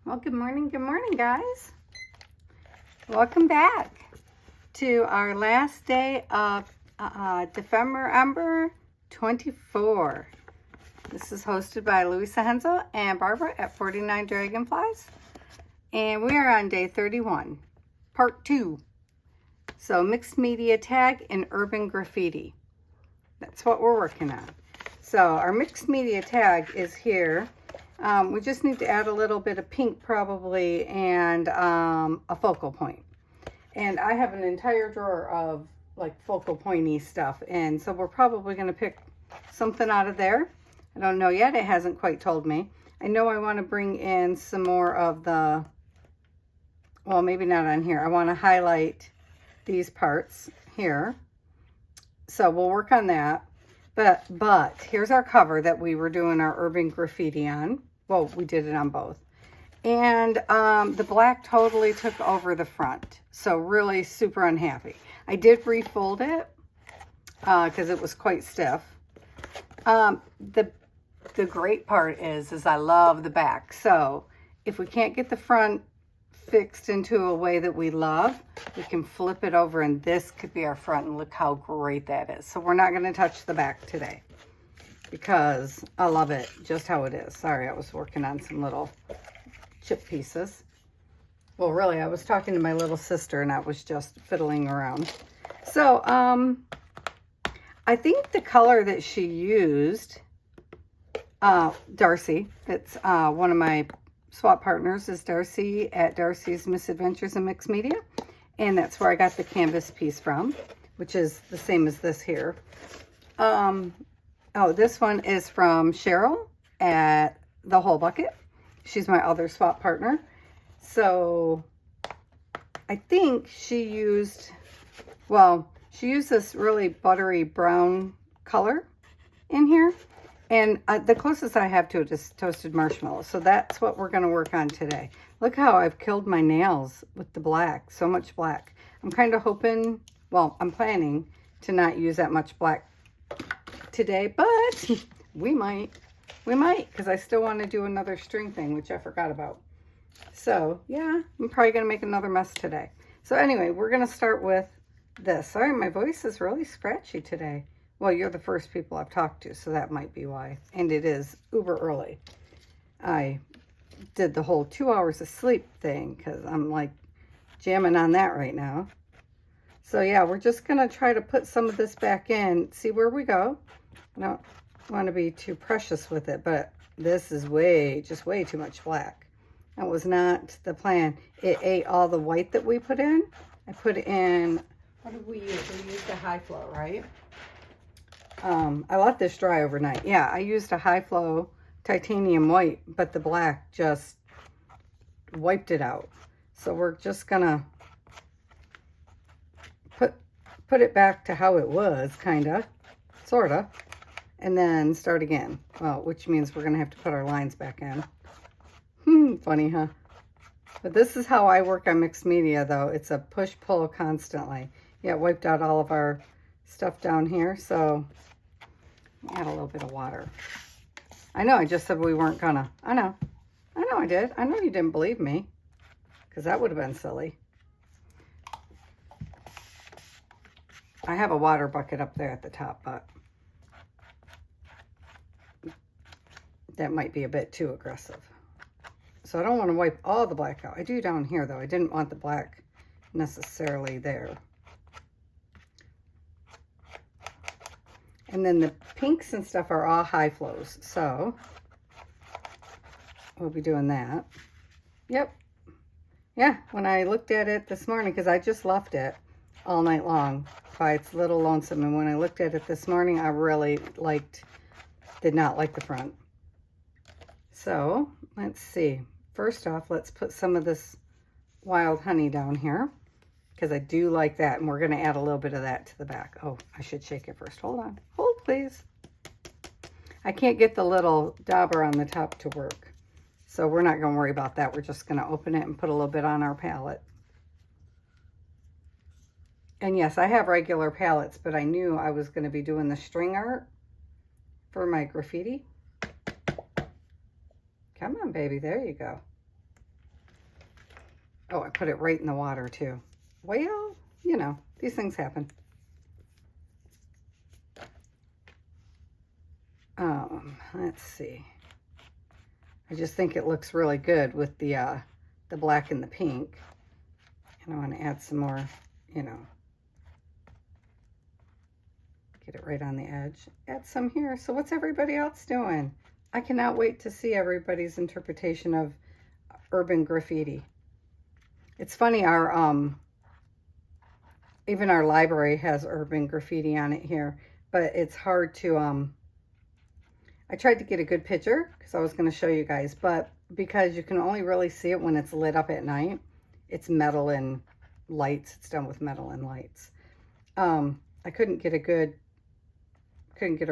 Well, good morning, guys. Welcome back to our last day of December 24. This is hosted by Louisa Hensel and Barbara at 49 Dragonflies. And we are on day 31, part 2. So mixed media tag and urban graffiti. That's what we're working on. So our mixed media tag is here. We just need to add a little bit of pink probably and a focal point. And I have an entire drawer of like focal pointy stuff. And so we're probably going to pick something out of there. I don't know yet. It hasn't quite told me. I know I want to bring in some more of the, well, maybe not on here. I want to highlight these parts here. So we'll work on that. But here's our cover that we were doing our urban graffiti on. Well, we did it on both. And the black totally took over the front. So really super unhappy. I did refold it because it was quite stiff. The great part is I love the back. So if we can't get the front fixed into a way that we love, we can flip it over and this could be our front, and look how great that is. So we're not going to touch the back today because I love it just how it is. Sorry, I was working on some little chip pieces. Well, really, I was talking to my little sister and I was just fiddling around. So I think the color that she used, Darcy, that's one of my swap partners, is Darcy at Darcy's Misadventures in Mixed Media, and that's where I got the canvas piece from, which is the same as this here. Oh, this one is from Cheryl at The Whole Bucket. She's my other swap partner. So I think she used this really buttery brown color in here. And the closest I have to it is toasted marshmallow. So that's what we're going to work on today. Look how I've killed my nails with the black. So much black. I'm kind of hoping, well, I'm planning to not use that much black today. But we might. We might, because I still want to do another string thing, which I forgot about. So, yeah, I'm probably going to make another mess today. So anyway, we're going to start with this. Sorry, my voice is really scratchy today. Well, you're the first people I've talked to, so that might be why. And it is uber early. I did the whole 2 hours of sleep thing because I'm like jamming on that right now. So yeah, we're just going to try to put some of this back in, see where we go. I don't want to be too precious with it, but this is just way too much black. That was not the plan. It ate all the white that we put in. I put in, what did we use? We used a high flow, right? I let this dry overnight. Yeah, I used a high flow titanium white, but the black just wiped it out. So we're just gonna put it back to how it was, kinda, sorta, and then start again. Well, which means we're gonna have to put our lines back in. Funny, huh? But this is how I work on mixed media, though. It's a push-pull constantly. Yeah, it wiped out all of our stuff down here, so add a little bit of water. I know I just said we weren't gonna. I know I did. I know you didn't believe me, because that would have been silly. I have a water bucket up there at the top, but that might be a bit too aggressive. So I don't want to wipe all the black out. I do down here, though. I didn't want the black necessarily there. And then the pinks and stuff are all high flows. So we'll be doing that. Yep. Yeah, when I looked at it this morning, because I just left it all night long by its little lonesome. And when I looked at it this morning, I really did not like the front. So let's see. First off, let's put some of this wild honey down here, because I do like that, and we're going to add a little bit of that to the back. Oh, I should shake it first. Hold on. Hold, please. I can't get the little dauber on the top to work, so we're not going to worry about that. We're just going to open it and put a little bit on our palette. And yes, I have regular palettes, but I knew I was going to be doing the string art for my graffiti. Come on, baby. There you go. Oh, I put it right in the water too. Well, you know, these things happen. Let's see. I just think it looks really good with the black and the pink. And I want to add some more, you know, get it right on the edge. Add some here. So what's everybody else doing? I cannot wait to see everybody's interpretation of urban graffiti. It's funny, even our library has urban graffiti on it here, but it's hard to, I tried to get a good picture because I was going to show you guys, but because you can only really see it when it's lit up at night, it's metal and lights. It's done with metal and lights. I couldn't get a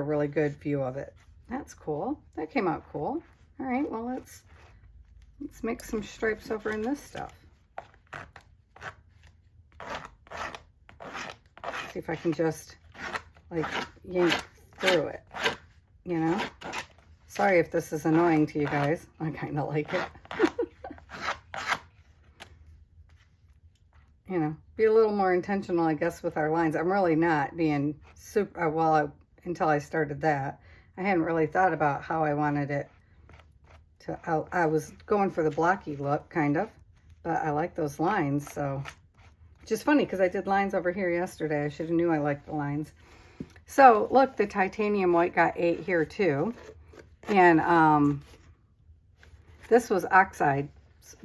really good view of it. That's cool. That came out cool. All right, well, let's make some stripes over in this stuff. See if I can just like yank through it, you know? Sorry if this is annoying to you guys. I kind of like it. You know, be a little more intentional, I guess, with our lines. I'm really not being super, until I started that. I hadn't really thought about how I wanted it to, I was going for the blocky look, kind of, but I like those lines, so. Which is funny, because I did lines over here yesterday. I should have knew I liked the lines. So, look, the titanium white got 8 here, too. And this was oxide,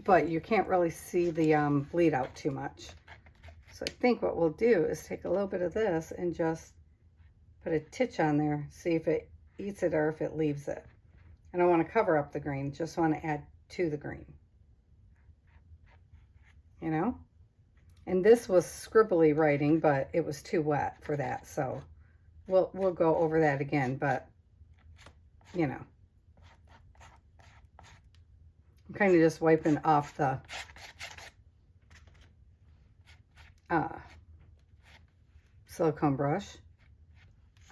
but you can't really see the bleed out too much. So I think what we'll do is take a little bit of this and just put a titch on there, see if it eats it or if it leaves it. I don't want to cover up the green, just want to add to the green. You know? And this was scribbly writing, but it was too wet for that, so we'll go over that again, but you know. I'm kind of just wiping off the silicone brush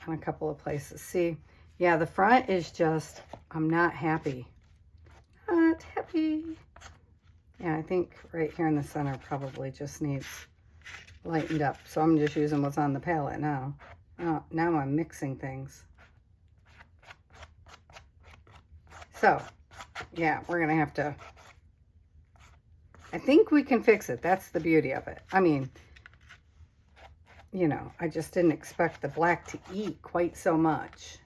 on a couple of places. See, yeah, the front is just, I'm not happy. Not happy. Yeah, I think right here in the center probably just needs lightened up. So I'm just using what's on the palette now. Oh, now I'm mixing things. So, yeah, we're going to have to, I think we can fix it. That's the beauty of it. I mean, you know, I just didn't expect the black to eat quite so much.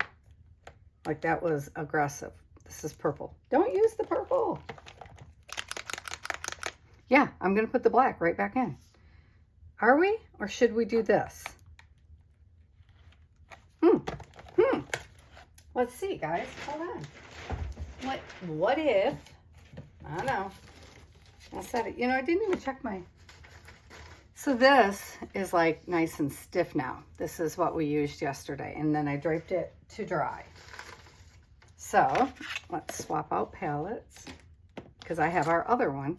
Like, that was aggressive. This is purple. Don't use the purple. Yeah, I'm going to put the black right back in. Are we? Or should we do this? Let's see, guys. Hold on. What if, I don't know. I said it. You know, I didn't even check my... So this is like nice and stiff now. This is what we used yesterday. And then I draped it to dry. So let's swap out palettes because I have our other one.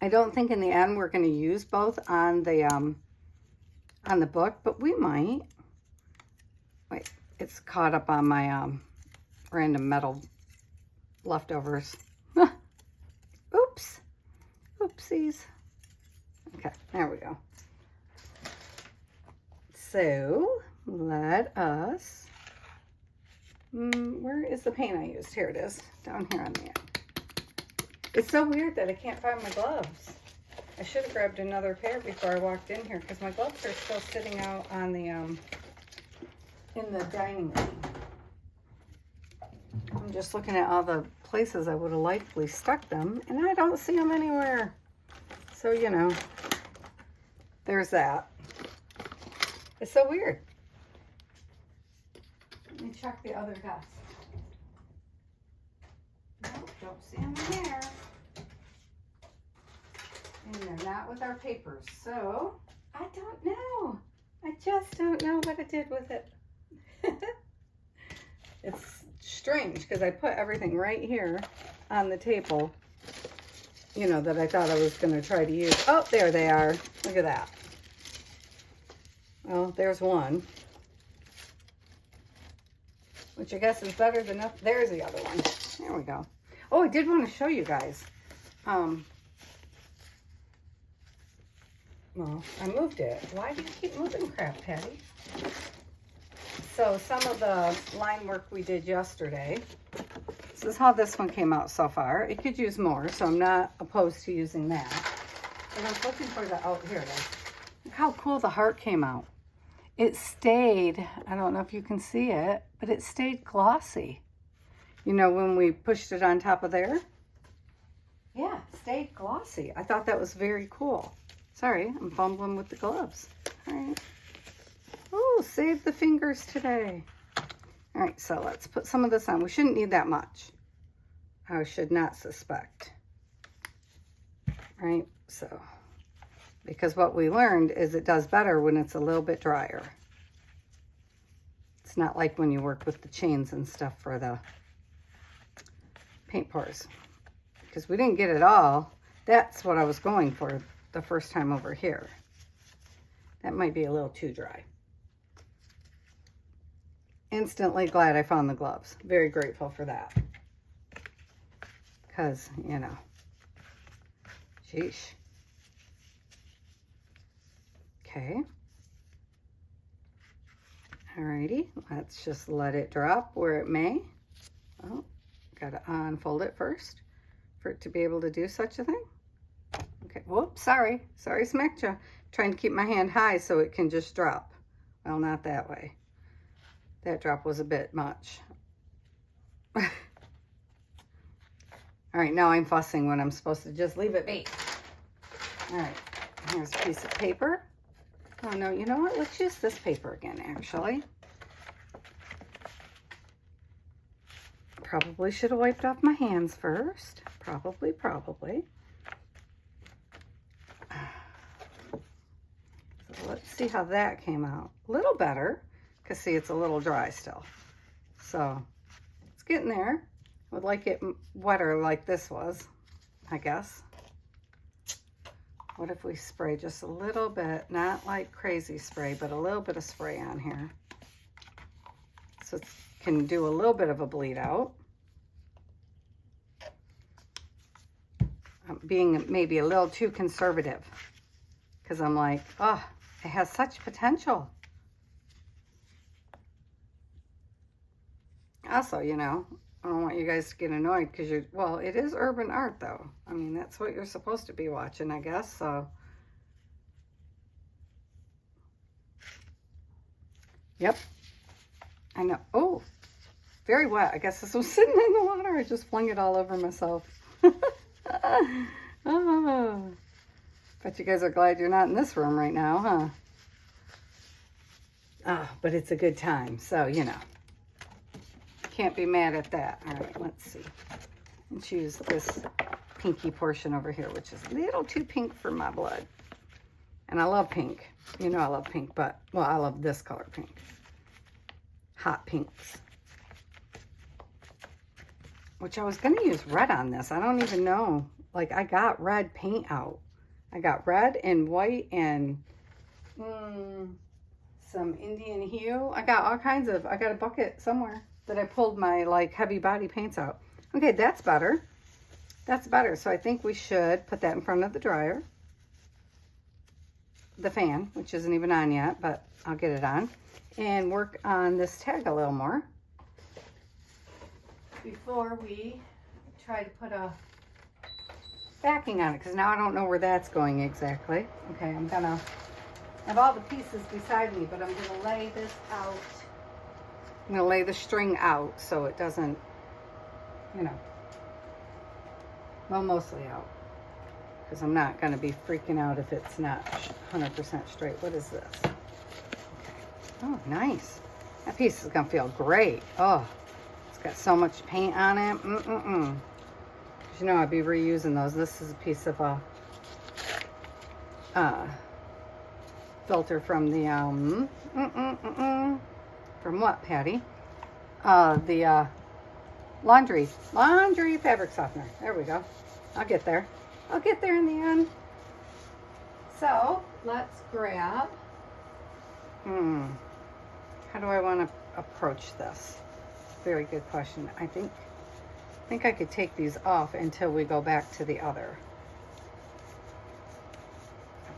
I don't think in the end we're going to use both on the book, but we might. Wait, it's caught up on my random metal leftovers. Oops. Oopsies. Okay, there we go. So let us, where is the paint I used? Here it is, down here on the end. It's so weird that I can't find my gloves. I should have grabbed another pair before I walked in here because my gloves are still sitting out on the, in the dining room. I'm just looking at all the places I would have likely stuck them and I don't see them anywhere. So, you know, there's that. It's so weird. Let me check the other desk. Nope, don't see them in there. And they're not with our papers. So, I don't know. I just don't know what I did with it. It's strange because I put everything right here on the table, you know, that I thought I was going to try to use. Oh, there they are. Look at that. Well, there's one, which I guess is better than enough. There's the other one. There we go. Oh, I did want to show you guys. well, I moved it. Why do you keep moving crap, Patty? So some of the line work we did yesterday, this is how this one came out so far. It could use more, so I'm not opposed to using that. But I'm looking for the, oh, here it is. Look how cool the heart came out. It stayed, I don't know if you can see it, but it stayed glossy. You know, when we pushed it on top of there? Yeah, it stayed glossy. I thought that was very cool. Sorry, I'm fumbling with the gloves. All right. Oh, save the fingers today. All right, so let's put some of this on. We shouldn't need that much. I should not suspect. Right, so, because what we learned is it does better when it's a little bit drier. It's not like when you work with the chains and stuff for the paint pours. Because we didn't get it all. That's what I was going for the first time over here. That might be a little too dry. Instantly glad I found the gloves. Very grateful for that. Because, you know, sheesh. Okay. Alrighty, let's just let it drop where it may. Oh, gotta unfold it first for it to be able to do such a thing. Okay, whoops, sorry. Sorry, smacked ya. Trying to keep my hand high so it can just drop. Well, not that way. That drop was a bit much. All right, now I'm fussing when I'm supposed to just leave it be. All right, here's a piece of paper. Oh, no, you know what? Let's use this paper again, actually. Probably should have wiped off my hands first. Probably. So let's see how that came out. A little better, because see, it's a little dry still. So it's getting there. Would like it wetter like this was, I guess. What if we spray just a little bit, not like crazy spray, but a little bit of spray on here. So it can do a little bit of a bleed out. I'm being maybe a little too conservative because I'm like, oh, it has such potential. Also, you know, I don't want you guys to get annoyed because you're, well, it is urban art though. I mean, that's what you're supposed to be watching, I guess, so. Yep, I know. Oh, very wet. I guess this was sitting in the water. I just flung it all over myself. Oh, bet you guys are glad you're not in this room right now, huh? Oh, but it's a good time, so, you know. Can't be mad at that. All right, let's see. Let's use this pinky portion over here, which is a little too pink for my blood. And I love pink. You know I love pink, but, well, I love this color pink. Hot pinks. Which I was going to use red on this. I don't even know. Like, I got red paint out. I got red and white and some Indian hue. I got all kinds of, I got a bucket somewhere that I pulled my like heavy body paints out. Okay, that's better. That's better. So I think we should put that in front of the dryer. The fan, which isn't even on yet, but I'll get it on. And work on this tag a little more before we try to put a backing on it, because now I don't know where that's going exactly. Okay, I'm gonna have all the pieces beside me, but I'm gonna lay this out. I'm gonna lay the string out so it doesn't, you know, well, mostly out, because I'm not gonna be freaking out if it's not 100% straight. What is this? Okay. Oh, nice. That piece is gonna feel great. Oh, it's got so much paint on it. You know, I'd be reusing those. This is a piece of a filter from the from what, Patty? The laundry fabric softener. There we go. I'll get there. I'll get there in the end. So let's grab. How do I want to approach this? Very good question. I think I could take these off until we go back to the other.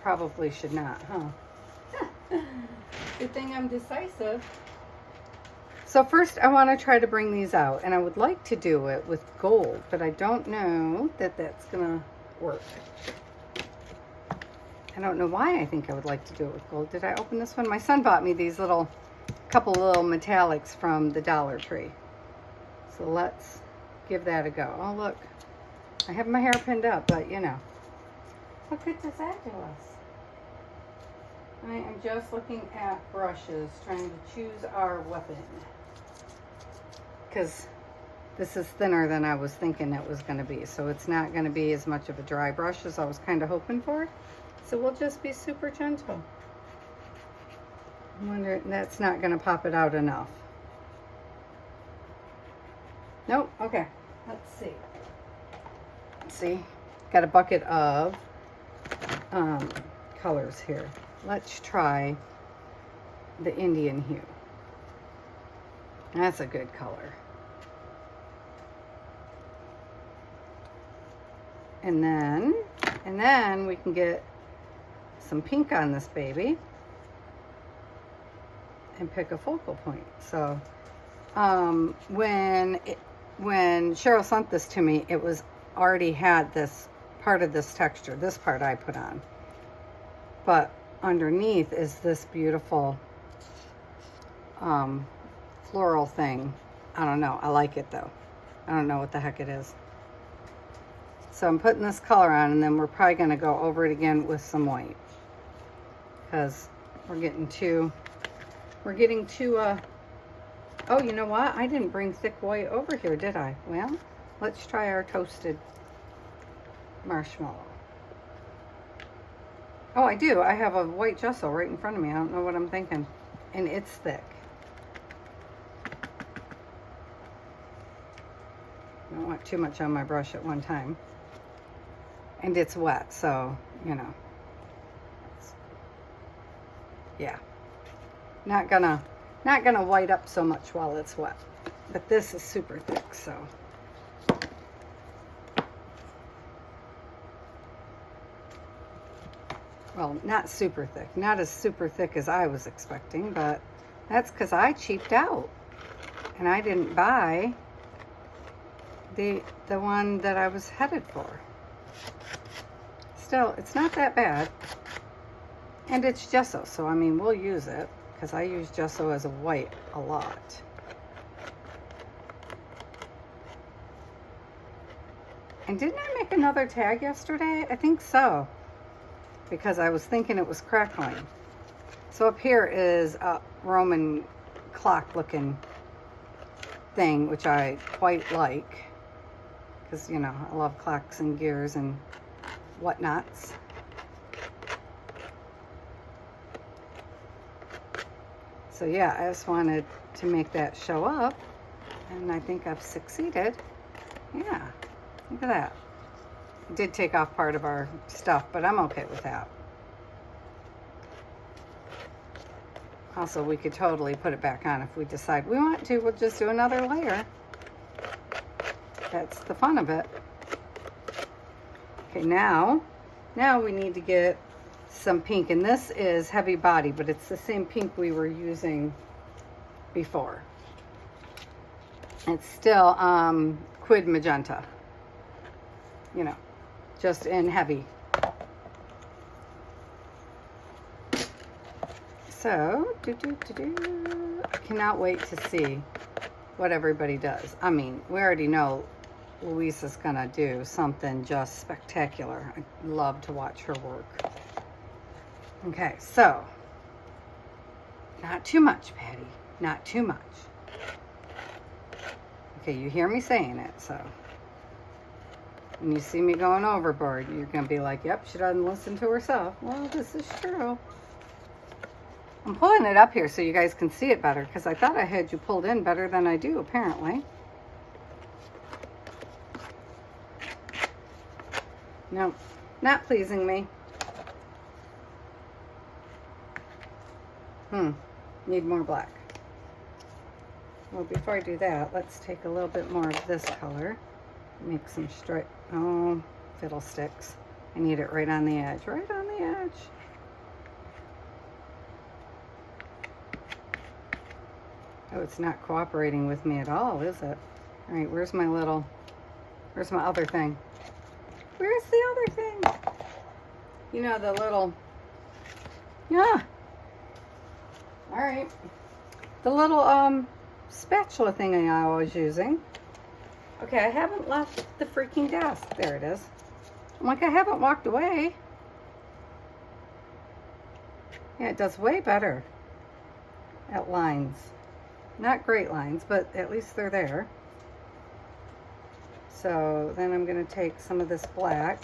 probably should not, huh? Good thing I'm decisive. So first I want to try to bring these out, and I would like to do it with gold, but I don't know that that's gonna work. I don't know why I think I would like to do it with gold. Did I open this one? My son bought me these couple little metallics from the Dollar Tree. So let's give that a go. Oh look, I have my hair pinned up, but you know, what good does that do us? I am just looking at brushes, trying to choose our weapon. Because this is thinner than I was thinking it was going to be. So it's not going to be as much of a dry brush as I was kind of hoping for. So we'll just be super gentle. I wonder, that's not going to pop it out enough. Nope. Okay. Let's see. Let's see. Got a bucket of colors here. Let's try the Indian hue. That's a good color. And then we can get some pink on this baby and pick a focal point. So when Cheryl sent this to me, it was already had this part of this texture. This part I put on, but underneath is this beautiful floral thing. I don't know. I like it though. I don't know what the heck it is. So I'm putting this color on, and then we're probably going to go over it again with some white, because we're getting too oh, you know what? I didn't bring thick white over here, did I? Well, let's try our toasted marshmallow. Oh, I do. I have a white gesso right in front of me. I don't know what I'm thinking. And it's thick. I don't want too much on my brush at one time. And it's wet, so, you know. Yeah. Not gonna white up so much while it's wet. But this is super thick, so. Well, not super thick. Not as super thick as I was expecting, but that's because I cheaped out. And I didn't buy the one that I was headed for. Still, it's not that bad. And it's gesso, so I mean, we'll use it, because I use gesso as a white a lot. And didn't I make another tag yesterday? I think so, because I was thinking it was crackling. So up here is a Roman clock looking thing, which I quite like, because, you know, I love clocks and gears and whatnots. So yeah, I just wanted to make that show up, and I think I've succeeded. Yeah, look at that. It did take off part of our stuff, but I'm okay with that. Also, we could totally put it back on if we decide we want to. We'll just do another layer. That's the fun of it. Okay, now we need to get some pink, and this is Heavy Body, but it's the same pink we were using before. It's still Quid Magenta, you know, just in heavy. So, I cannot wait to see what everybody does. I mean, we already know Louisa's gonna do something just spectacular. I love to watch her work. Okay, so, not too much, Patty. Not too much. Okay, you hear me saying it, so. When you see me going overboard, you're gonna be like, yep, she doesn't listen to herself. Well, this is true. I'm pulling it up here so you guys can see it better, because I thought I had you pulled in better than I do, apparently. No, not pleasing me. Need more black. Well, before I do that, let's take a little bit more of this color. Make some stripe. Oh, fiddlesticks. I need it right on the edge, right on the edge. Oh, it's not cooperating with me at all, is it? All right, where's my other thing? Where's the other thing? You know, the little, yeah. All right. The little spatula thing I was using. Okay, I haven't left the freaking desk. There it is. I'm like, I haven't walked away. Yeah, it does way better at lines. Not great lines, but at least they're there. So then I'm going to take some of this black,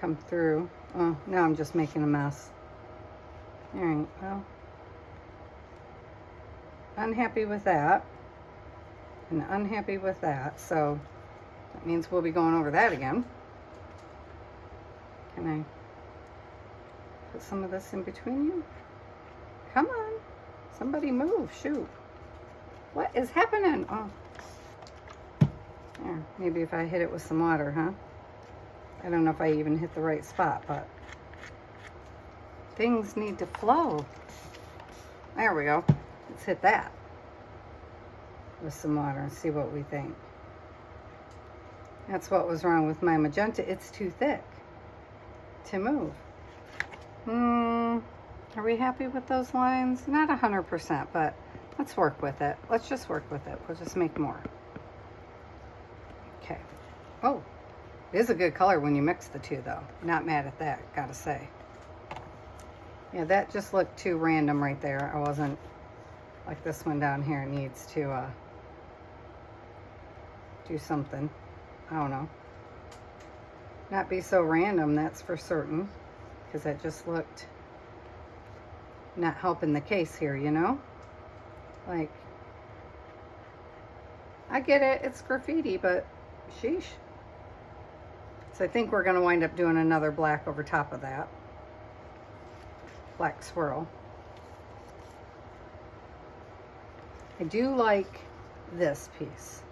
come through. Oh, now I'm just making a mess. All right, well, unhappy with that, and unhappy with that, so that means we'll be going over that again. Can I put some of this in between you? Come on, somebody move, shoot. What is happening? Oh, there, maybe if I hit it with some water, huh? I don't know if I even hit the right spot, but things need to flow. There we go. Let's hit that with some water and see what we think. That's what was wrong with my magenta. It's too thick to move. Are we happy with those lines? Not 100%, but let's work with it. Let's just work with it. We'll just make more. Okay. Oh, it is a good color when you mix the two, though. Not mad at that, gotta say. Yeah, that just looked too random right there. I wasn't, like this one down here needs to do something. I don't know. Not be so random, that's for certain. Because that just looked not helping the case here, you know? Like, I get it, it's graffiti, but sheesh. So I think we're going to wind up doing another black over top of that. Black swirl. I do like this piece.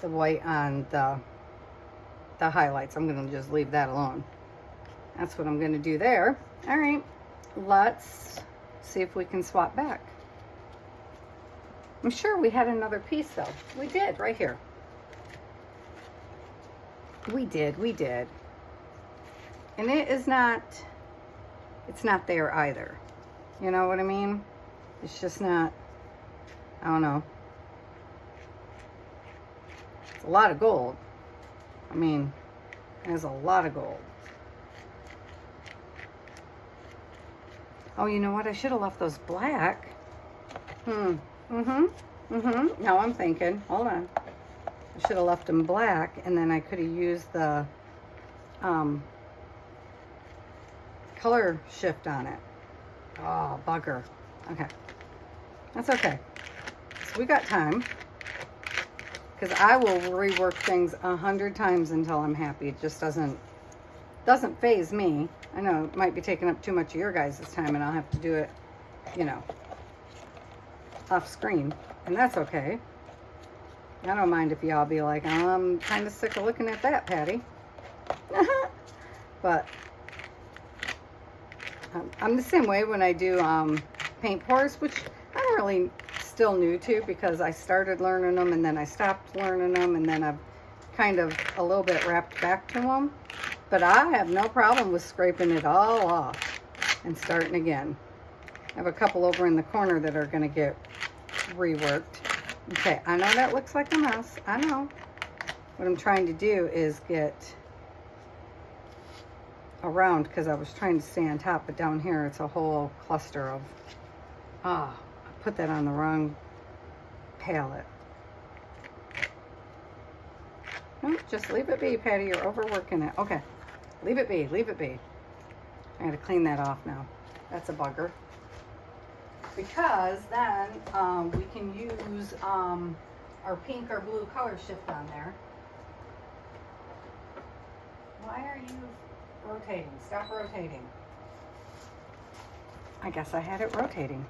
The white on the highlights. I'm going to just leave that alone. That's what I'm going to do there. All right. Let's see if we can swap back. I'm sure we had another piece though. We did right here. We did. And it's not there either. You know what I mean? It's just not, I don't know. It's a lot of gold. I mean, there's a lot of gold. Oh, you know what? I should have left those black. Now I'm thinking, hold on. I should have left them black, and then I could have used the color shift on it. Oh, bugger. Okay. That's okay. So we got time. Because I will rework things 100 times until I'm happy. It just doesn't faze me. I know it might be taking up too much of your guys' time, and I'll have to do it, you know, off screen. And that's okay. I don't mind if y'all be like, oh, I'm kind of sick of looking at that, Patty. But I'm the same way when I do paint pours, which I'm really still new to because I started learning them and then I stopped learning them, and then I've kind of a little bit wrapped back to them. But I have no problem with scraping it all off and starting again. I have a couple over in the corner that are going to get reworked. Okay, I know that looks like a mess. I know. What I'm trying to do is get around, because I was trying to stay on top, but down here it's a whole cluster of, I put that on the wrong palette. No, just leave it be, Patty. You're overworking it. Okay, leave it be, leave it be. I gotta clean that off now. That's a bugger. Because then we can use our pink or blue color shift on there. Why are you rotating? Stop rotating. I guess I had it rotating.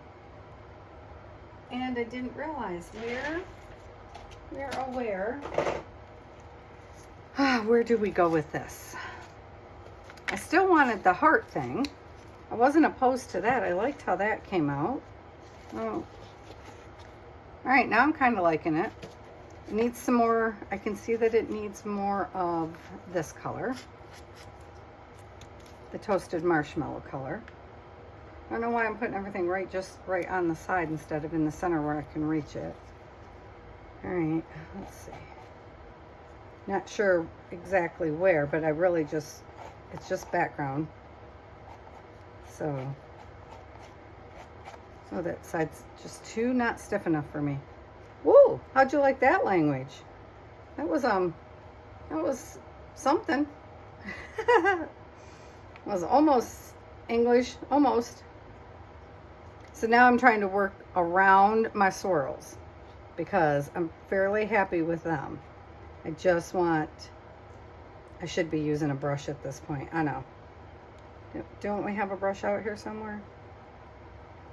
And I didn't realize where where do we go with this? I still wanted the heart thing. I wasn't opposed to that. I liked how that came out. Oh. All right, now I'm kind of liking it. It needs some more. I can see that it needs more of this color. The toasted marshmallow color. I don't know why I'm putting everything just right on the side instead of in the center where I can reach it. All right, let's see. Not sure exactly where, but I really just, it's just background. So, oh, that side's just too not stiff enough for me. Whoa, how'd you like that language? That was something. It was almost English, almost. So now I'm trying to work around my swirls because I'm fairly happy with them. I just want, I should be using a brush at this point. I know. Don't we have a brush out here somewhere?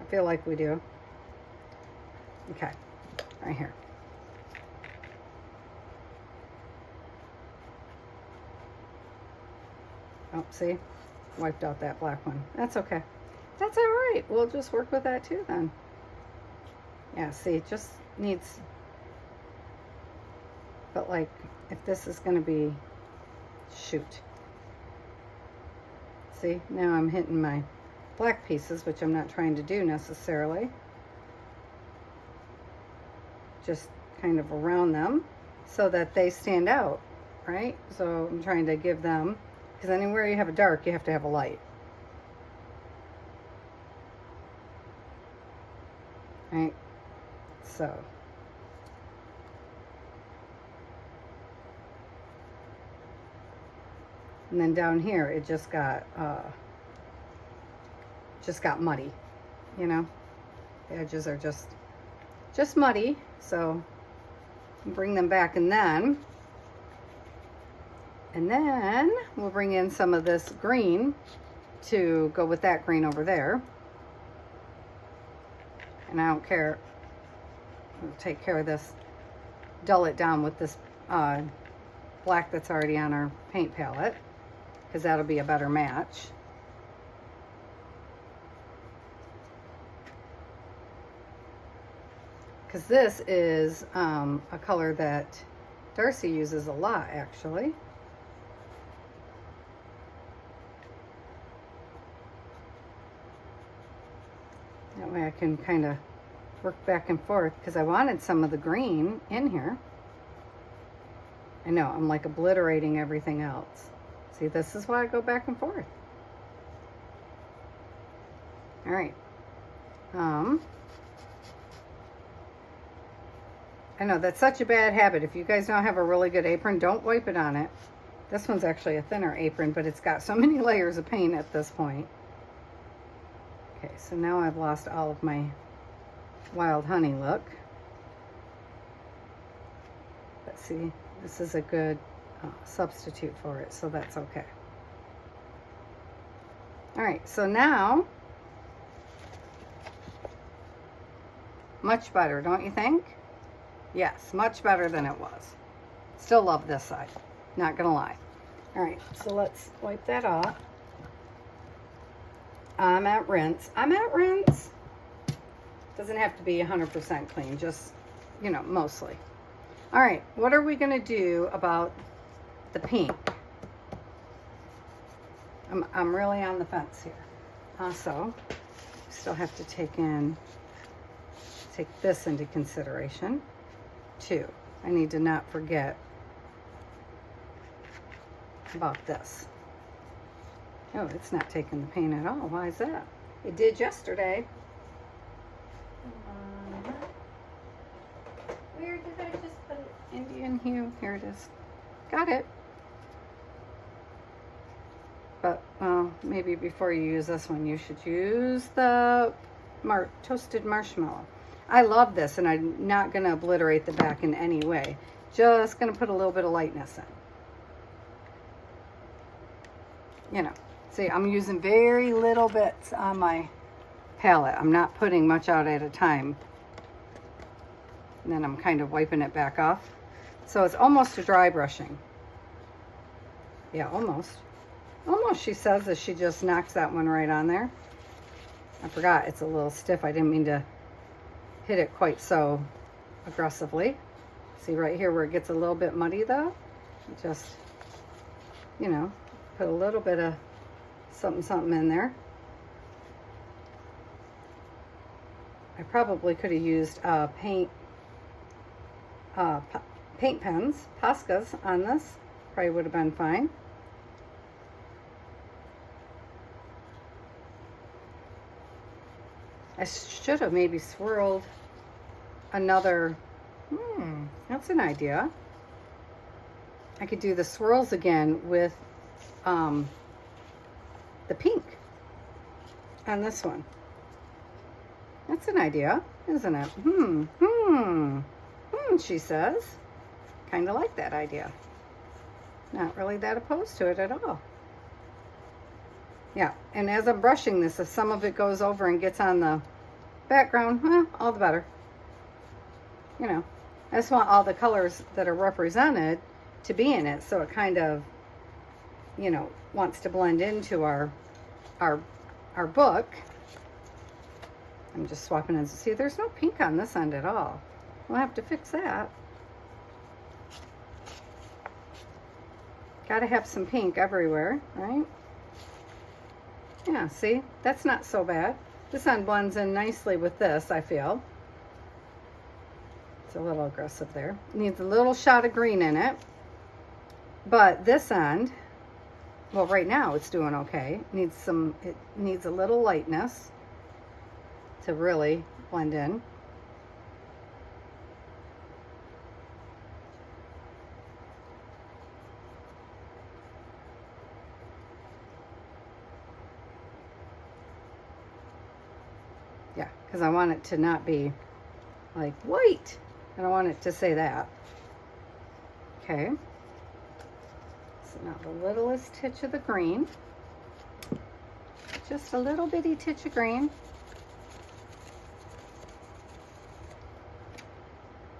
I feel like we do. Okay, right here. Oh, see? Wiped out that black one. That's okay. That's all right. We'll just work with that too then. Yeah, see, it just needs, but like, if this is going to be, shoot. See, now I'm hitting my black pieces, which I'm not trying to do necessarily. Just kind of around them so that they stand out, right? So I'm trying to give them, because anywhere you have a dark, you have to have a light. Right? So. And then down here, it just got muddy, you know? The edges are just muddy, so bring them back, and then we'll bring in some of this green to go with that green over there. And I don't care, I'll take care of this, dull it down with this black that's already on our paint palette, because that'll be a better match. Because this is a color that Darcy uses a lot, actually. That way I can kind of work back and forth, because I wanted some of the green in here. I know, I'm like obliterating everything else. See, this is why I go back and forth. All right. I know, that's such a bad habit. If you guys don't have a really good apron, don't wipe it on it. This one's actually a thinner apron, but it's got so many layers of paint at this point. Okay, so now I've lost all of my wild honey look. But see, this is a good substitute for it, so that's okay. All right, so now, much better, don't you think? Yes, much better than it was. Still love this side, not gonna lie. All right, so let's wipe that off. I'm at rinse. Doesn't have to be 100% clean, just, you know, mostly. All right, what are we gonna do about the pink? I'm really on the fence here. Also, still have to take this into consideration too. I need to not forget about this. Oh, it's not taking the paint at all. Why is that? It did yesterday. Where did I just put it? Indian hue. Here it is. Got it. But maybe before you use this one, you should use the toasted marshmallow. I love this, and I'm not going to obliterate the back in any way. Just going to put a little bit of lightness in. You know, see, I'm using very little bits on my palette. I'm not putting much out at a time. And then I'm kind of wiping it back off. So it's almost a dry brushing. Yeah, almost. Almost, she says, as she just knocks that one right on there. I forgot it's a little stiff. I didn't mean to hit it quite so aggressively. See right here where it gets a little bit muddy though? Just, you know, put a little bit of something in there. I probably could have used paint pens, Poscas on this. Probably would have been fine. I should have maybe swirled another, that's an idea. I could do the swirls again with the pink on this one. That's an idea, isn't it? She says. Kind of like that idea. Not really that opposed to it at all. Yeah, and as I'm brushing this, if some of it goes over and gets on the background, all the better. You know, I just want all the colors that are represented to be in it, so it kind of, you know, wants to blend into our book. I'm just swapping in. See, there's no pink on this end at all. We'll have to fix that. Gotta have some pink everywhere, right? Yeah, see, that's not so bad. This end blends in nicely with this, I feel. It's a little aggressive there. Needs a little shot of green in it. But this end, well, right now it's doing okay. It needs a little lightness to really blend in. Yeah, because I want it to not be like white. I don't want it to say that. Okay. So now the littlest titch of the green. Just a little bitty titch of green.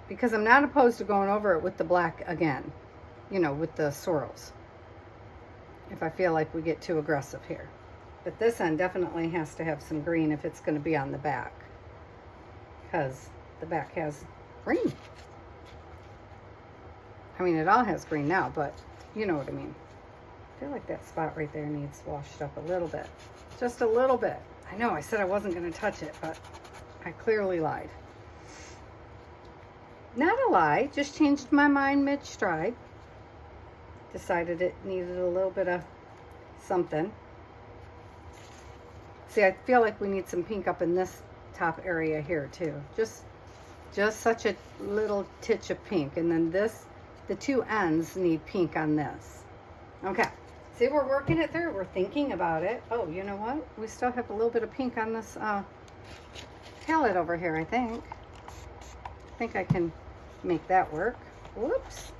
Because I'm not opposed to going over it with the black again. You know, with the swirls. If I feel like we get too aggressive here. But this end definitely has to have some green if it's going to be on the back. Because the back has green. I mean, it all has green now, but you know what I mean. I feel like that spot right there needs washed up a little bit. Just a little bit. I know I said I wasn't going to touch it, but I clearly lied. Not a lie, just changed my mind mid-stride. Decided it needed a little bit of something. See, I feel like we need some pink up in this top area here too. Just such a little titch of pink. And then this, the two ends need pink on this. Okay. See, we're working it through. We're thinking about it. Oh, you know what? We still have a little bit of pink on this palette over here, I think. I think I can make that work. Whoops.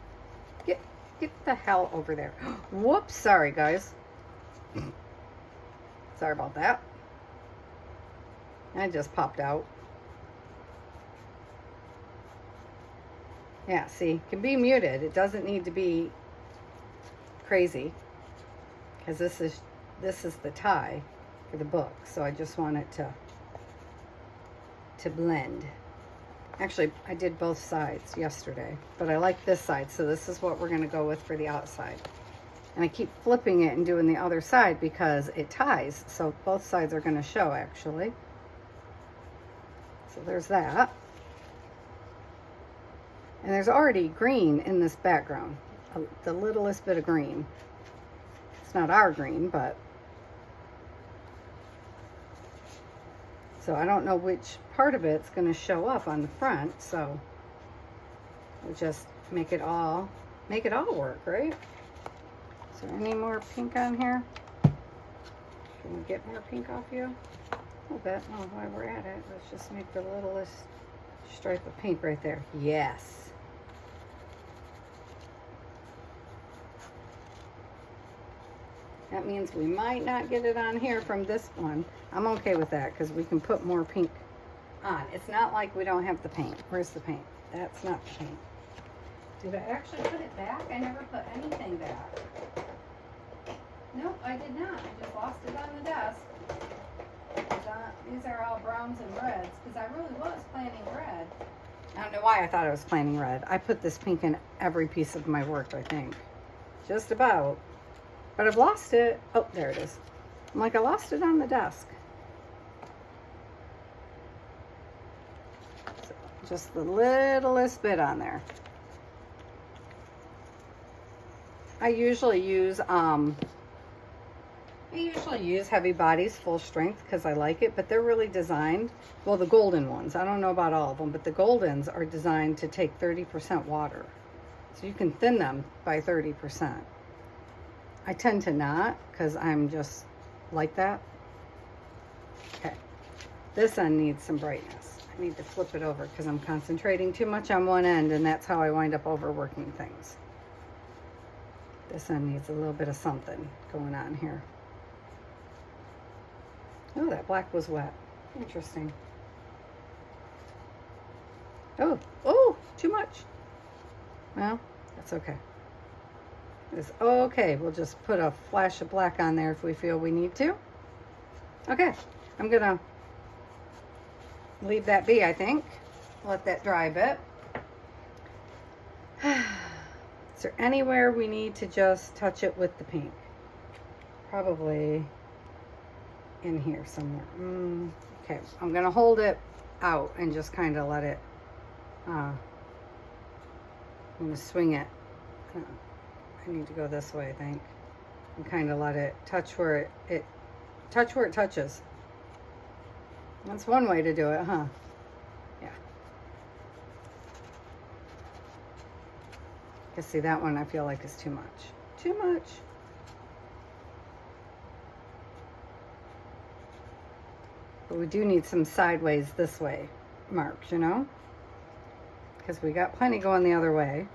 Get the hell over there. Whoops. Sorry, guys. Sorry about that. I just popped out. Yeah, see, it can be muted. It doesn't need to be crazy because this is the tie for the book. So I just want it to blend. Actually, I did both sides yesterday, but I like this side, so this is what we're going to go with for the outside. And I keep flipping it and doing the other side because it ties, so both sides are going to show actually. So there's that. And there's already green in this background, the littlest bit of green. It's not our green, but so I don't know which part of it's going to show up on the front, so we'll just make it all work, right? Is there any more pink on here? Can we get more pink off you? A little bit. Oh, while we're at it, let's just make the littlest stripe of pink right there. Yes. That means we might not get it on here from this one. I'm okay with that because we can put more pink on. It's not like we don't have the paint. Where's the paint? That's not the paint. Did I actually put it back? I never put anything back. I did not. I just lost it on the desk. These are all browns and reds because I really was planning red. I don't know why I thought I was planning red. I put this pink in every piece of my work, I think. Just about. But I've lost it. Oh, there it is. I'm like, I lost it on the desk. So just the littlest bit on there. I usually use Heavy Bodies Full Strength because I like it, but they're really designed, well, the golden ones, I don't know about all of them, but the goldens are designed to take 30% water. So you can thin them by 30%. I tend to not because I'm just like that. Okay, this end needs some brightness. I need to flip it over because I'm concentrating too much on one end, and that's how I wind up overworking things. This end needs a little bit of something going on here. Oh, that black was wet. Interesting. Oh, too much. Well, that's okay. It's okay. We'll just put a flash of black on there if we feel we need to. Okay, I'm gonna leave that be, I think. Let that dry a bit. Is there anywhere we need to just touch it with the pink? Probably in here somewhere. Okay, I'm gonna hold it out and just kind of let it, I'm gonna swing it. I need to go this way, I think, and kind of let it touch where it touches. That's one way to do it, huh? Yeah. You see, that one I feel like is too much. Too much. But we do need some sideways this way marks, you know? Because we got plenty going the other way.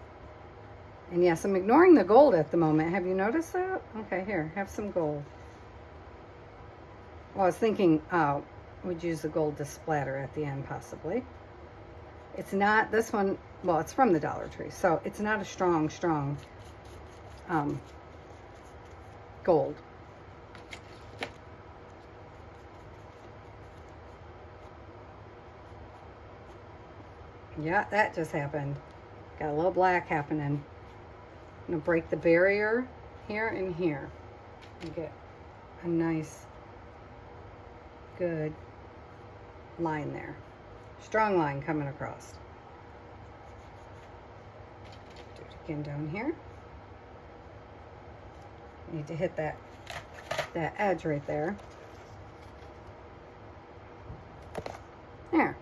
And yes, I'm ignoring the gold at the moment. Have you noticed that? Okay, here, have some gold. Well, I was thinking we'd use the gold to splatter at the end, possibly. It's not, this one, well, it's from the Dollar Tree, so it's not a strong gold. Yeah, that just happened. Got a little black happening. I'm gonna break the barrier here and here and get a nice, good line there. Strong line coming across. Do it again down here. Need to hit that edge right there. There.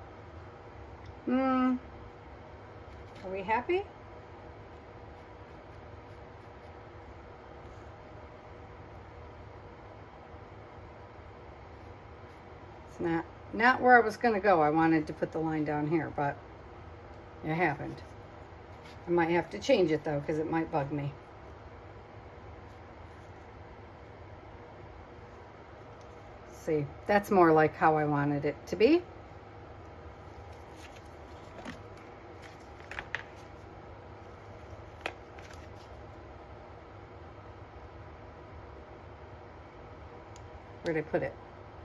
Are we happy? It's not where I was going to go. I wanted to put the line down here, but it happened. I might have to change it though, because it might bug me. See, that's more like how I wanted it to be. Where'd I put it?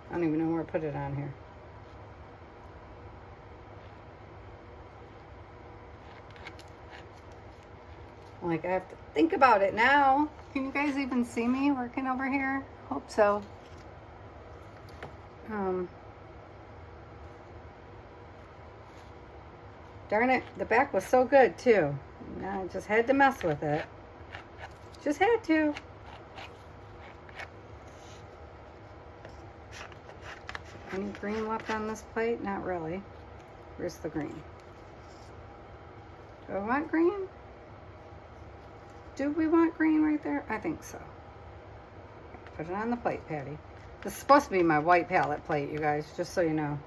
I don't even know where I put it on here. Like, I have to think about it now. Can you guys even see me working over here? Hope so. Darn it, the back was so good too. I just had to mess with it. Just had to. Any green left on this plate? Not really. Where's the green? Do I want green? Do we want green right there? I think so. Put it on the plate, Patty. This is supposed to be my white palette plate, you guys, just so you know.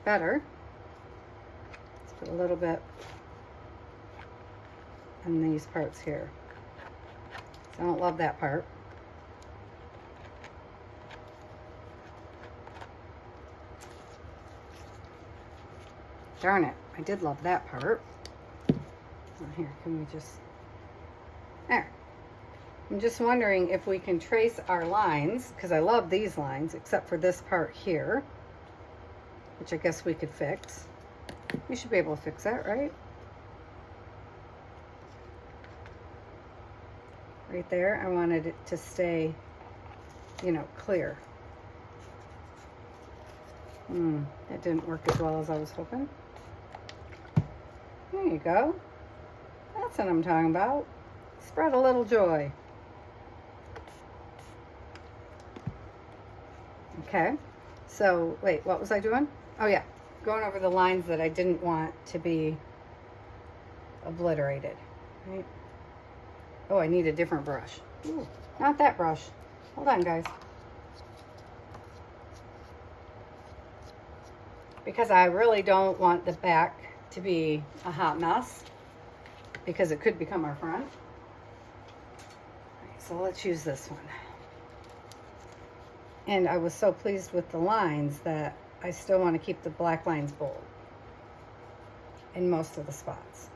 Better. Let's put a little bit in these parts here. So I don't love that part. Darn it, I did love that part. Oh, here, can we just, there. I'm just wondering if we can trace our lines, because I love these lines, except for this part here, which I guess we could fix. We should be able to fix that, right? Right there, I wanted it to stay, you know, clear. That didn't work as well as I was hoping. There you go. That's what I'm talking about. Spread a little joy. Okay, so wait, what was I doing? Oh yeah, going over the lines that I didn't want to be obliterated, right? Oh, I need a different brush. Ooh, not that brush. Hold on, guys. Because I really don't want the back to be a hot mess, because it could become our front. All right, so let's use this one. And I was so pleased with the lines that I still want to keep the black lines bold in most of the spots.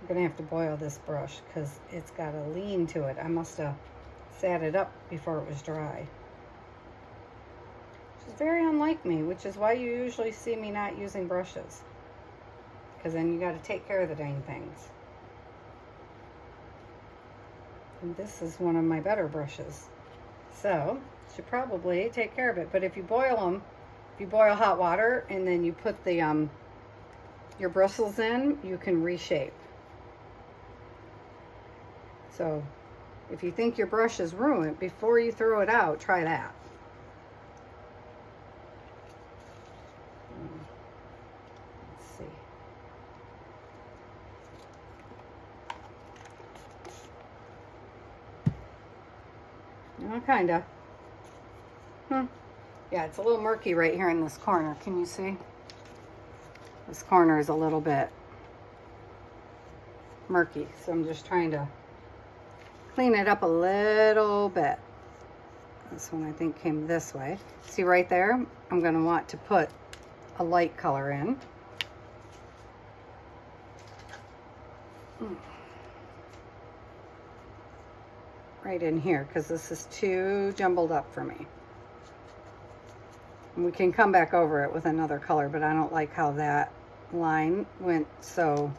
I'm going to have to boil this brush because it's got a lean to it. I must have sat it up before it was dry. Which is very unlike me, which is why you usually see me not using brushes. Because then you got to take care of the dang things. And this is one of my better brushes. So, should probably take care of it. But if you boil them, if you boil hot water and then you put the your bristles in, you can reshape. So, if you think your brush is ruined, before you throw it out, try that. Let's see. Kinda. Yeah, it's a little murky right here in this corner. Can you see? This corner is a little bit murky, so I'm just trying to clean it up a little bit. This one I think came this way. See right there? I'm going to want to put a light color in. Right in here, because this is too jumbled up for me. And we can come back over it with another color, but I don't like how that line went, so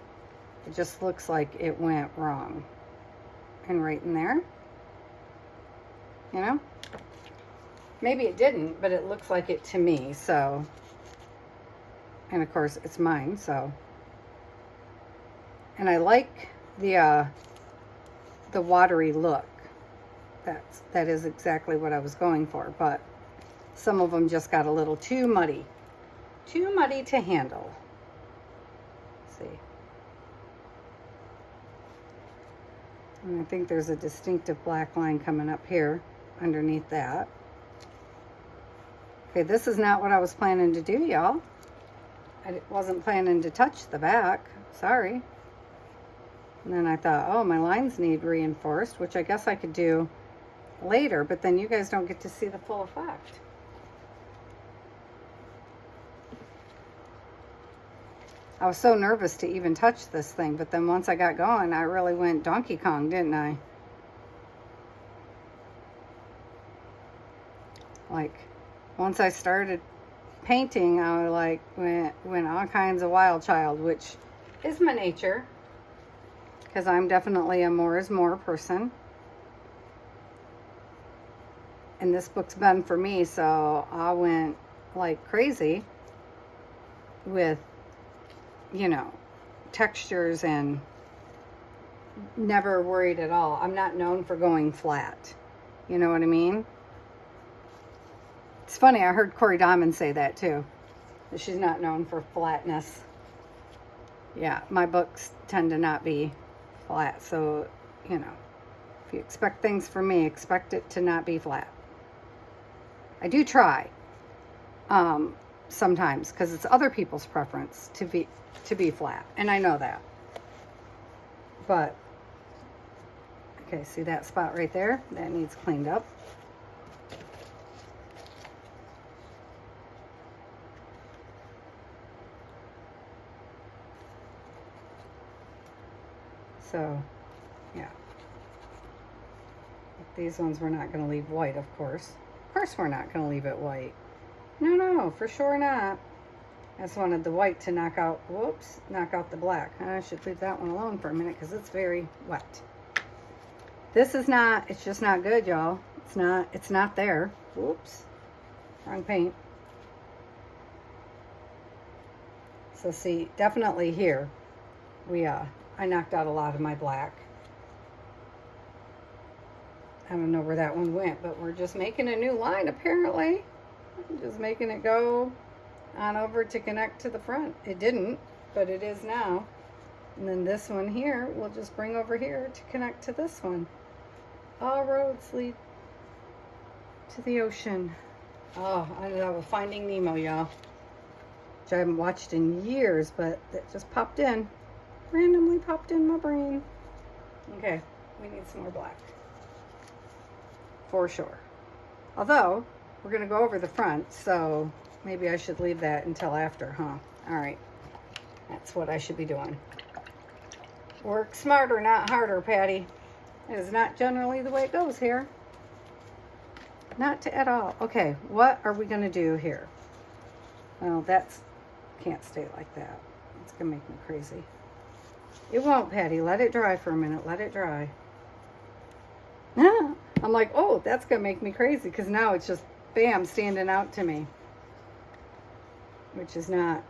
it just looks like it went wrong. And right in there, you know? Maybe it didn't, but it looks like it to me, so. And of course, it's mine, so. And I like the watery look. That is exactly what I was going for, but some of them just got a little too muddy to handle. Let's see. And I think there's a distinctive black line coming up here underneath that. Okay, this is not what I was planning to do, y'all. I wasn't planning to touch the back. Sorry. And then I thought, oh, my lines need reinforced, which I guess I could do later, but then you guys don't get to see the full effect. I was so nervous to even touch this thing, but then once I got going, I really went Donkey Kong, didn't I? Like, once I started painting, I like went all kinds of wild child, which is my nature, because I'm definitely a more is more person. And this book's been for me, so I went like crazy with, you know, textures and never worried at all. I'm not known for going flat. You know what I mean? It's funny, I heard Corey Diamond say that too. That she's not known for flatness. Yeah, my books tend to not be flat, so, you know, if you expect things from me, expect it to not be flat. I do try sometimes, because it's other people's preference to be flat, and I know that. But okay, see that spot right there? That needs cleaned up. So, yeah. These ones we're not going to leave white, of course. Of course we're not going to leave it white. No, for sure not. I just wanted the white to knock out, whoops, knock out the black. I should leave that one alone for a minute because it's very wet. This is not, it's just not good, y'all. It's not there. Whoops, wrong paint. So see, definitely here, I knocked out a lot of my black. I don't know where that one went, but we're just making a new line apparently. I'm just making it go on over to connect to the front. It didn't, but it is now. And then this one here, we'll just bring over here to connect to this one. All roads lead to the ocean. Oh, I love Finding Nemo, y'all. Which I haven't watched in years, but it just popped in. Randomly popped in my brain. Okay, we need some more black. For sure. Although, we're going to go over the front, so maybe I should leave that until after, huh? All right. That's what I should be doing. Work smarter, not harder, Patty. It is not generally the way it goes here. Not at all. Okay, what are we going to do here? Well, can't stay like that. It's going to make me crazy. It won't, Patty. Let it dry for a minute. Let it dry. I'm like, oh, that's going to make me crazy because now it's just, bam, standing out to me. Which is not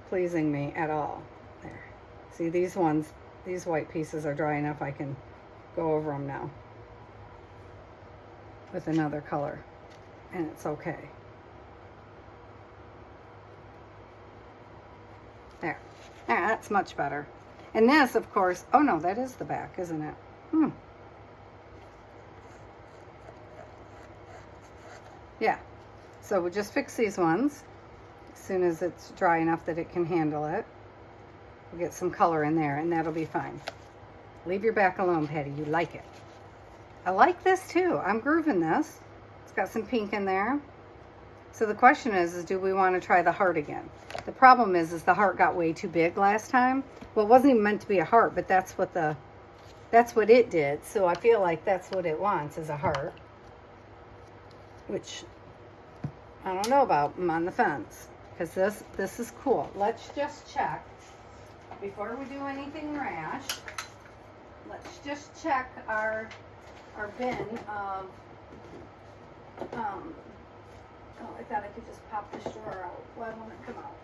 pleasing me at all. There. See, these white pieces are dry enough I can go over them now with another color. And it's okay. There. That's much better. And this, of course, oh no, that is the back, isn't it? Yeah. So we'll just fix these ones as soon as it's dry enough that it can handle it. We'll get some color in there and that'll be fine. Leave your back alone, Patty. You like it. I like this too. I'm grooving this. It's got some pink in there. So the question is do we want to try the heart again? The problem is the heart got way too big last time. Well, it wasn't even meant to be a heart, but that's what it did. So I feel like that's what it wants, is a heart. Which I don't know about. I'm on the fence. Because this is cool. Let's just check before we do anything rash. Let's just check our bin of oh, I thought I could just pop this drawer out. Why won't it come out?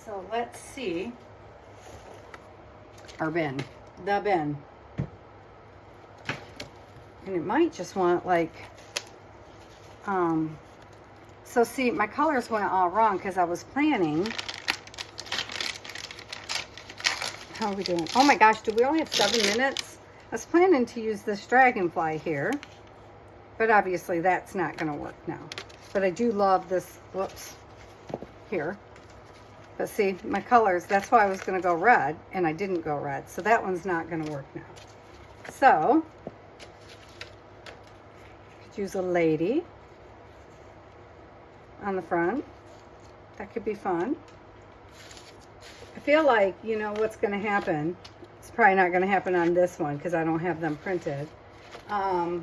So let's see our bin, the bin. And it might just want like, so see, my colors went all wrong because I was planning. How are we doing? Oh my gosh, do we only have 7 minutes? I was planning to use this dragonfly here, but obviously that's not going to work now. But I do love this, whoops, here. But see, my colors, that's why I was going to go red, and I didn't go red. So that one's not going to work now. So, could use a lady on the front. That could be fun. I feel like, you know what's going to happen. It's probably not going to happen on this one because I don't have them printed. I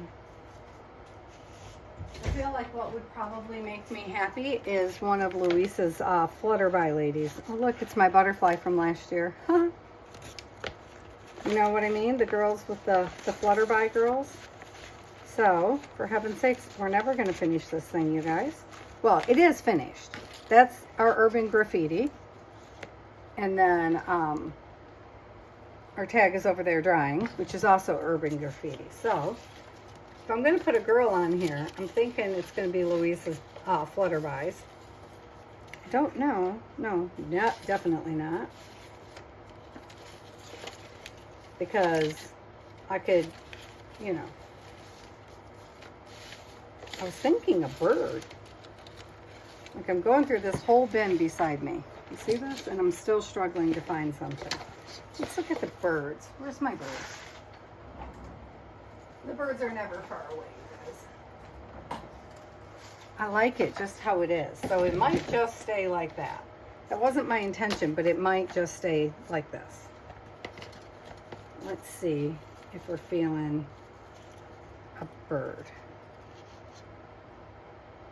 feel like what would probably make me happy is one of Luisa's Flutterby ladies. Oh, look, it's my butterfly from last year. Huh? You know what I mean? The girls with the Flutterby girls. So, for heaven's sakes, we're never going to finish this thing, you guys. Well, it is finished. That's our Urban Graffiti. And then our tag is over there drying, which is also Urban Graffiti. So, if I'm going to put a girl on here, I'm thinking it's going to be Luisa's Flutterbys. I don't know. No, definitely not. Because I could, you know. I was thinking a bird. Like I'm going through this whole bin beside me. You see this? And I'm still struggling to find something. Let's look at the birds. Where's my birds? The birds are never far away, you guys. I like it just how it is. So it might just stay like that. That wasn't my intention, but it might just stay like this. Let's see if we're feeling a bird.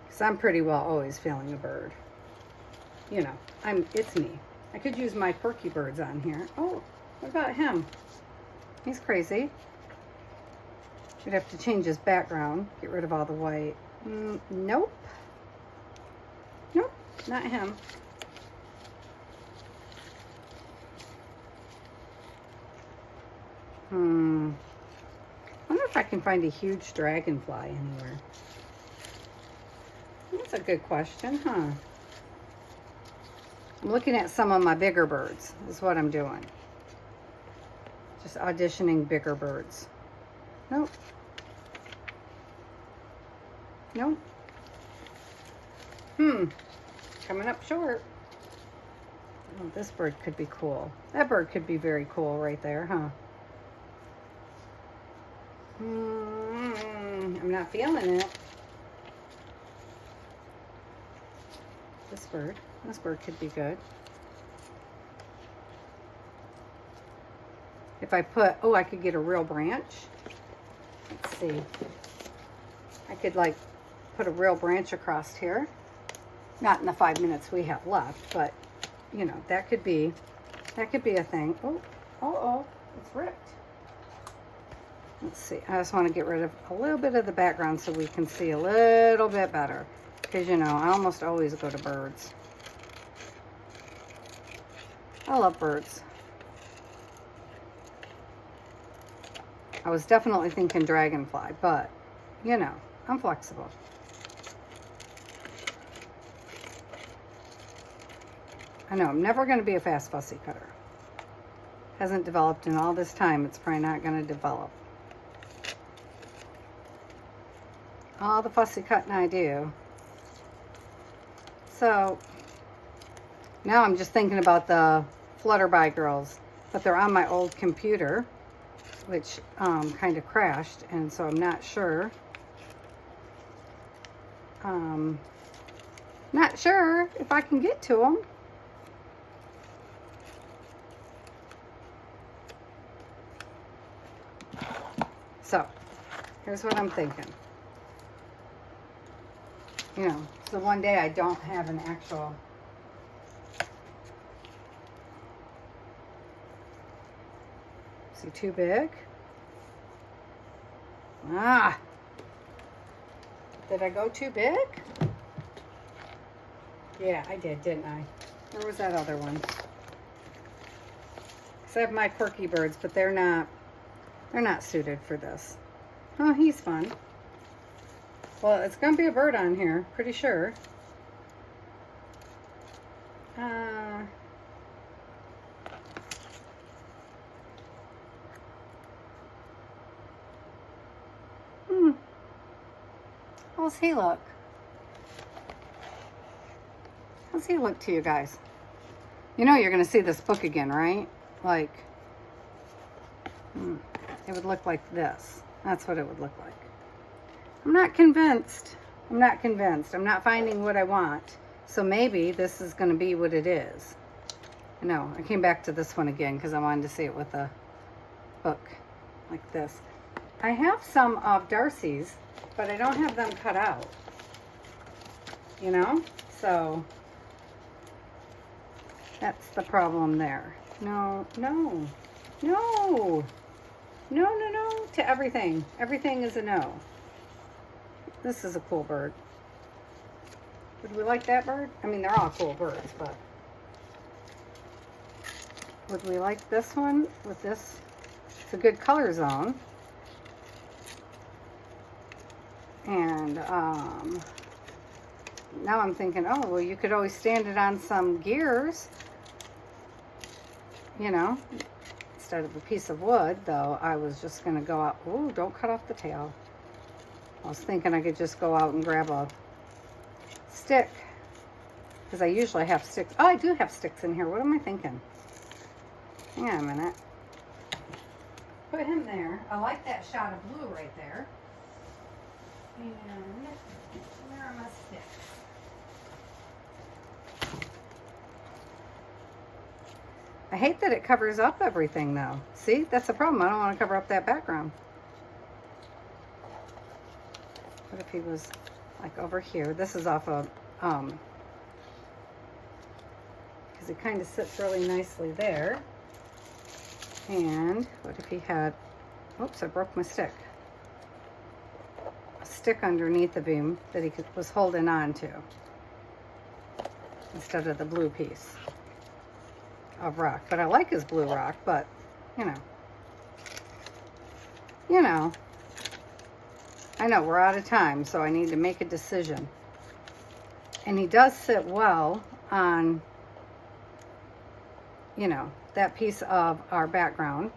Because I'm pretty well always feeling a bird. You know, it's me. I could use my quirky birds on here. Oh, what about him? He's crazy. Should have to change his background. Get rid of all the white. Nope. Nope, not him. I wonder if I can find a huge dragonfly anywhere. That's a good question, huh? I'm looking at some of my bigger birds, is what I'm doing. Just auditioning bigger birds. Nope. Nope. Coming up short. Oh, this bird could be cool. That bird could be very cool right there, huh? I'm not feeling it. This bird could be good. If I put, oh, I could get a real branch. Let's see. I could like put a real branch across here. Not in the 5 minutes we have left, but you know, that could be a thing. Oh, it's ripped. Let's see. I just want to get rid of a little bit of the background so we can see a little bit better. Because, you know, I almost always go to birds. I love birds. I was definitely thinking dragonfly, but, you know, I'm flexible. I know, I'm never going to be a fast fussy cutter. Hasn't developed in all this time. It's probably not going to develop. All the fussy cutting I do. So now I'm just thinking about the Flutterby girls, but they're on my old computer, which kind of crashed, and so I'm not sure. Not sure if I can get to them. So here's what I'm thinking. You know, so one day I don't have an actual see too big. Did I go too big? Yeah, I did, didn't I? Where was that other one? So I have my quirky birds, but they're not suited for this. Oh, he's fun. Well, it's going to be a bird on here, pretty sure. How's he look? How's he look to you guys? You know you're going to see this book again, right? Like, it would look like this. That's what it would look like. I'm not convinced. I'm not convinced. I'm not finding what I want. So maybe this is going to be what it is. I know. I came back to this one again because I wanted to see it with a book like this. I have some of Darcy's, but I don't have them cut out. You know? So that's the problem there. No, no, no, no, no, no to everything. Everything is a no. This is a cool bird. Would we like that bird? I mean, they're all cool birds, but would we like this one with this? It's a good color zone. And now I'm thinking, oh, well, you could always stand it on some gears, you know, instead of a piece of wood, though. I was just going to go out. Ooh, don't cut off the tail. I was thinking I could just go out and grab a stick, because I usually have sticks. Oh, I do have sticks in here. What am I thinking? Hang on a minute. Put him there. I like that shot of blue right there. And where are my sticks? I hate that it covers up everything though. See, that's the problem. I don't want to cover up that background. What if he was like over here? This is off of, because it kind of sits really nicely there. And what if he had, oops, I broke my stick. A stick underneath the beam that he was holding on to instead of the blue piece of rock. But I like his blue rock, but you know, I know we're out of time, so I need to make a decision. And he does sit well on, you know, that piece of our background.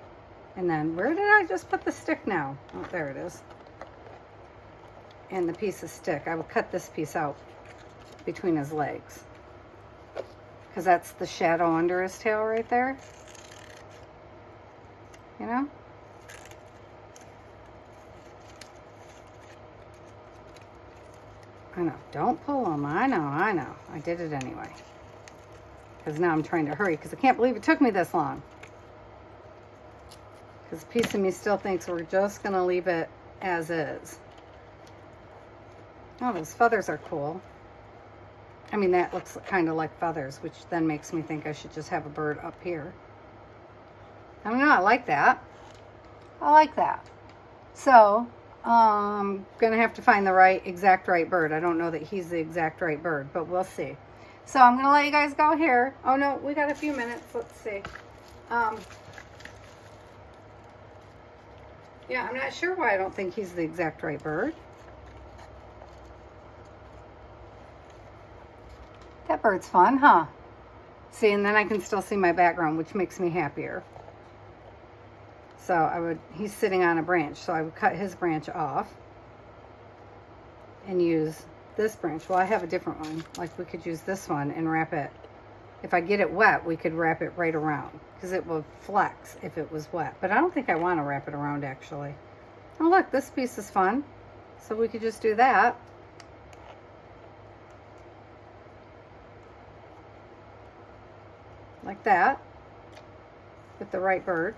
And then where did I just put the stick now? Oh, there it is. And the piece of stick, I will cut this piece out between his legs, because that's the shadow under his tail right there. You know? I know. Don't pull them. I know. I did it anyway. Because now I'm trying to hurry, because I can't believe it took me this long. Because a piece of me still thinks we're just going to leave it as is. Oh, those feathers are cool. I mean, that looks kind of like feathers, which then makes me think I should just have a bird up here. I don't know. I like that. I like that. So, I'm going to have to find the exact right bird. I don't know that he's the exact right bird, but we'll see. So, I'm going to let you guys go here. Oh, no, we got a few minutes. Let's see. Yeah, I'm not sure why I don't think he's the exact right bird. That bird's fun, huh? See, and then I can still see my background, which makes me happier. So he's sitting on a branch, so I would cut his branch off and use this branch. Well, I have a different one. Like, we could use this one and wrap it. If I get it wet, we could wrap it right around, because it will flex if it was wet. But I don't think I want to wrap it around, actually. Oh, look, this piece is fun. So we could just do that. Like that, with the right bird.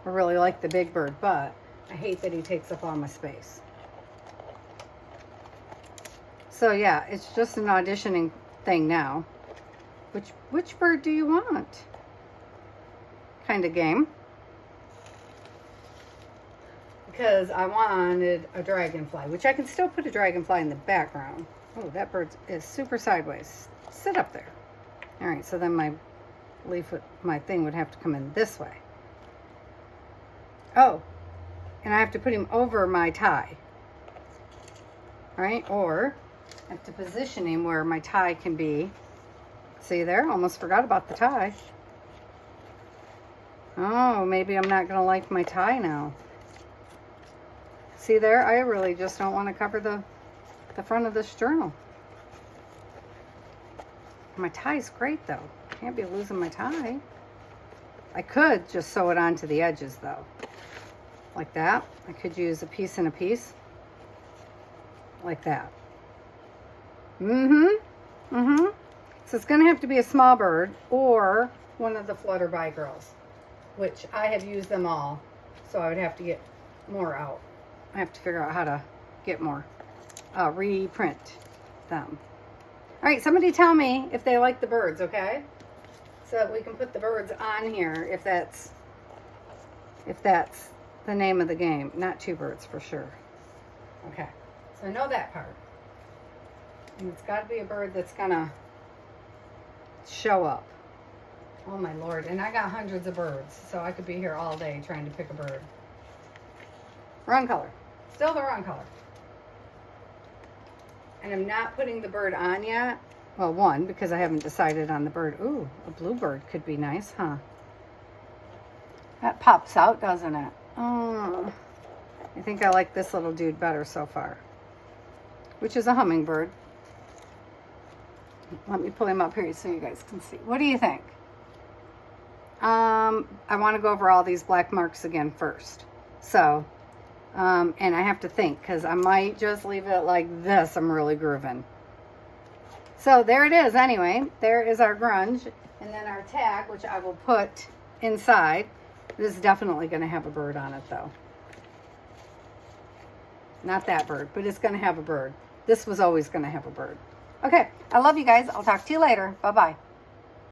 I really like the big bird, but I hate that he takes up all my space. So yeah, it's just an auditioning thing now. Which bird do you want? Kind of game. Because I wanted a dragonfly, which I can still put a dragonfly in the background. Oh, that bird is super sideways. Sit up there. All right, so then my thing would have to come in this way. Oh, and I have to put him over my tie. All right, or I have to position him where my tie can be. See there? Almost forgot about the tie. Oh, maybe I'm not going to like my tie now. See there? I really just don't want to cover the front of this journal. My tie's great though. Can't be losing my tie. I could just sew it onto the edges though. Like that. I could use a piece and a piece. Like that. So it's going to have to be a small bird or one of the Flutterby girls, which I have used them all. So I would have to get more out. I have to figure out how to get more. Reprint them. All right, somebody tell me if they like the birds, okay? So that we can put the birds on here if that's the name of the game. Not two birds for sure. Okay, so I know that part. And it's got to be a bird that's gonna show up. Oh my Lord, and I got hundreds of birds, so I could be here all day trying to pick a bird. Wrong color. Still the wrong color. And I'm not putting the bird on yet. Well, one, because I haven't decided on the bird. Ooh, a bluebird could be nice, huh? That pops out, doesn't it? Oh, I think I like this little dude better so far, which is a hummingbird. Let me pull him up here so you guys can see. What do you think? I want to go over all these black marks again first. So, and I have to think, because I might just leave it like this. I'm really grooving. So there it is anyway. There is our grunge. And then our tag, which I will put inside. This is definitely going to have a bird on it though. Not that bird, but it's going to have a bird. This was always going to have a bird. Okay, I love you guys. I'll talk to you later. Bye-bye.